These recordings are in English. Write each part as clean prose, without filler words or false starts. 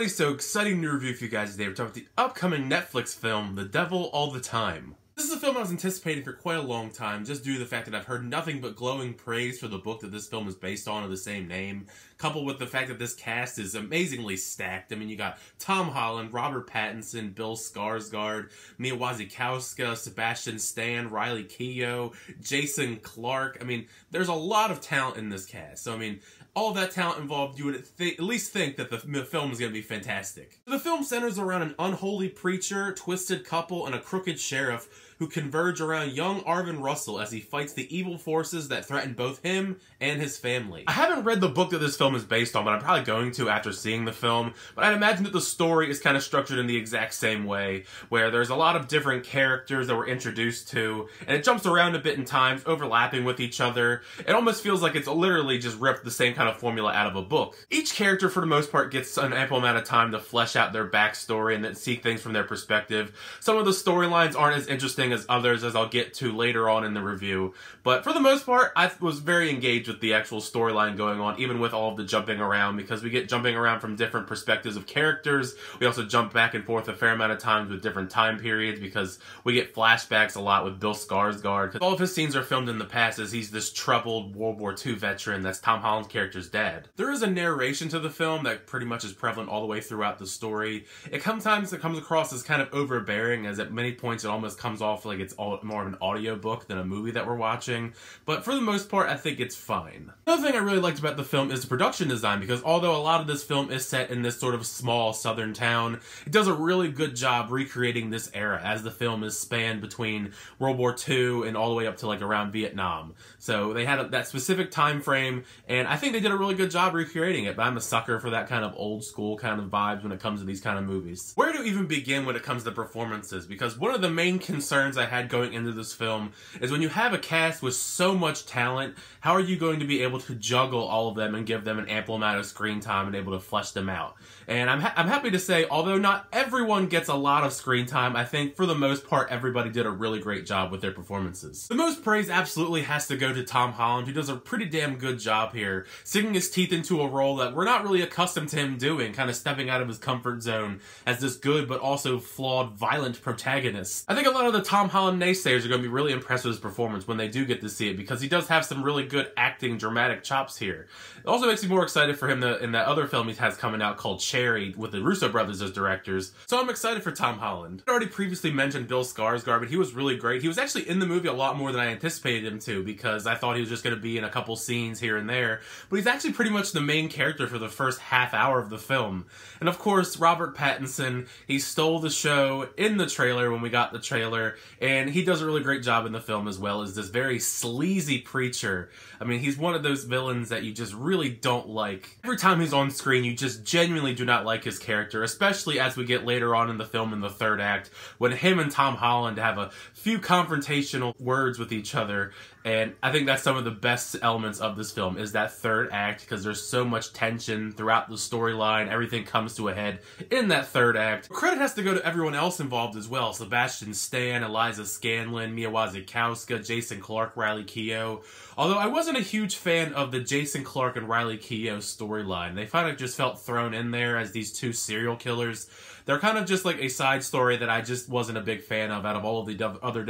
everybody, so exciting new review for you guys today. We're talking about the upcoming Netflix film, The Devil All the Time. This is a film I was anticipating for quite a long time, just due to the fact that I've heard nothing but glowing praise for the book that this film is based on of the same name, coupled with the fact that this cast is amazingly stacked. I mean, you got Tom Holland, Robert Pattinson, Bill Skarsgård, Mia Wasikowska, Sebastian Stan, Riley Keough, Jason Clarke. I mean, there's a lot of talent in this cast. So, I mean, all of that talent involved, you would at least think that the film is going to be fantastic. The film centers around an unholy preacher, twisted couple, and a crooked sheriff who converge around young Arvin Russell as he fights the evil forces that threaten both him and his family. I haven't read the book that this film is based on, but I'm probably going to after seeing the film. But I'd imagine that the story is kind of structured in the exact same way, where there's a lot of different characters that we're introduced to, and it jumps around a bit in times, overlapping with each other. It almost feels like it's literally just ripped the same kind of formula out of a book. Each character, for the most part, gets an ample amount of time to flesh out their backstory and then see things from their perspective. Some of the storylines aren't as interesting as others, as I'll get to later on in the review. But for the most part, I was very engaged with the actual storyline going on, even with all of the jumping around, because we get jumping around from different perspectives of characters. We also jump back and forth a fair amount of times with different time periods, because we get flashbacks a lot with Bill Skarsgård. All of his scenes are filmed in the past as he's this troubled World War II veteran that's Tom Holland's character's dad. There is a narration to the film that pretty much is prevalent all the way throughout the story. It comes across as kind of overbearing, as at many points it almost comes off like it's more of an audiobook than a movie that we're watching. But for the most part, I think it's fine. Another thing I really liked about the film is the production design, because although a lot of this film is set in this sort of small southern town, it does a really good job recreating this era, as the film is spanned between World War II and all the way up to like around Vietnam. So they had that specific time frame, and I think they did a really good job recreating it. But I'm a sucker for that kind of old school kind of vibes when it comes to these kind of movies. Where to even begin when it comes to performances? Because one of the main concerns I had going into this film is when you have a cast with so much talent, how are you going to be able to juggle all of them and give them an ample amount of screen time and able to flesh them out? And I'm happy to say, although not everyone gets a lot of screen time, I think for the most part everybody did a really great job with their performances. The most praise absolutely has to go to Tom Holland, who does a pretty damn good job here, sinking his teeth into a role that we're not really accustomed to him doing, kind of stepping out of his comfort zone as this good but also flawed, violent protagonist. I think a lot of the Tom Holland naysayers are going to be really impressed with his performance when they do get to see it, because he does have some really good acting, dramatic chops here. It also makes me more excited for him in that other film he has coming out called Cherry, with the Russo brothers as directors. So I'm excited for Tom Holland. I already previously mentioned Bill Skarsgård, but he was really great. He was actually in the movie a lot more than I anticipated him to, because I thought he was just going to be in a couple scenes here and there. But he's actually pretty much the main character for the first half hour of the film. And of course, Robert Pattinson, he stole the show in the trailer when we got the trailer, and he does a really great job in the film as well as this very sleazy preacher. I mean, he's one of those villains that you just really don't like. Every time he's on screen, you just genuinely do not like his character, especially as we get later on in the film in the third act, when him and Tom Holland have a few confrontational words with each other. And I think that's some of the best elements of this film, is that third act, because there's so much tension throughout the storyline. Everything comes to a head in that third act. Credit has to go to everyone else involved as well. Sebastian Stan, Eliza Scanlon, Mia Wasikowska, Jason Clarke, Riley Keough. Although I wasn't a huge fan of the Jason Clarke and Riley Keough storyline. They kind of just felt thrown in there as these two serial killers. They're kind of just like a side story that I just wasn't a big fan of out of all of the other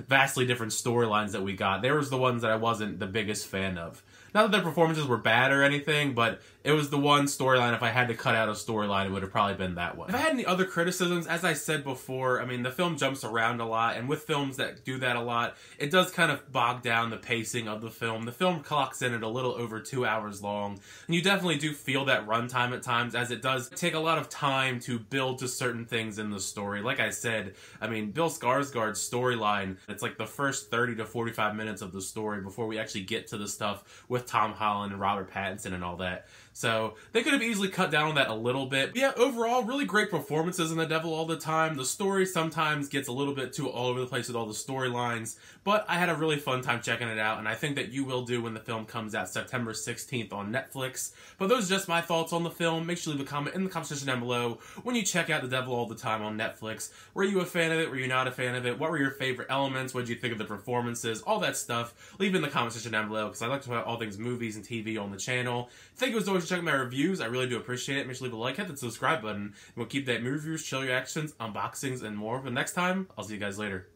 vastly different storylines that we got. There was the ones that I wasn't the biggest fan of. Not that their performances were bad or anything, but it was the one storyline, if I had to cut out a storyline, it would have probably been that one. If I had any other criticisms, as I said before, I mean, the film jumps around a lot, and with films that do that a lot, it does kind of bog down the pacing of the film. The film clocks in at a little over 2 hours long, and you definitely do feel that runtime at times, as it does take a lot of time to build to certain things in the story. Like I said, I mean, Bill Skarsgård's storyline, it's like the first 30 to 45 minutes of the story before we actually get to the stuff with Tom Holland and Robert Pattinson and all that. So they could have easily cut down on that a little bit. But yeah, overall, really great performances in The Devil All the Time. The story sometimes gets a little bit too all over the place with all the storylines, but I had a really fun time checking it out, and I think that you will do when the film comes out September 16th on Netflix. But those are just my thoughts on the film. Make sure to leave a comment in the comment section down below when you check out The Devil All the Time on Netflix. Were you a fan of it? Were you not a fan of it? What were your favorite elements? What did you think of the performances? All that stuff. Leave it in the comment section down below, because I like to talk about all things movies and TV on the channel. Thank you as always much for checking my reviews. I really do appreciate it. Make sure to leave a like, hit the subscribe button, and we'll keep that movie reviews, chill reactions, unboxings, and more. But next time, I'll see you guys later.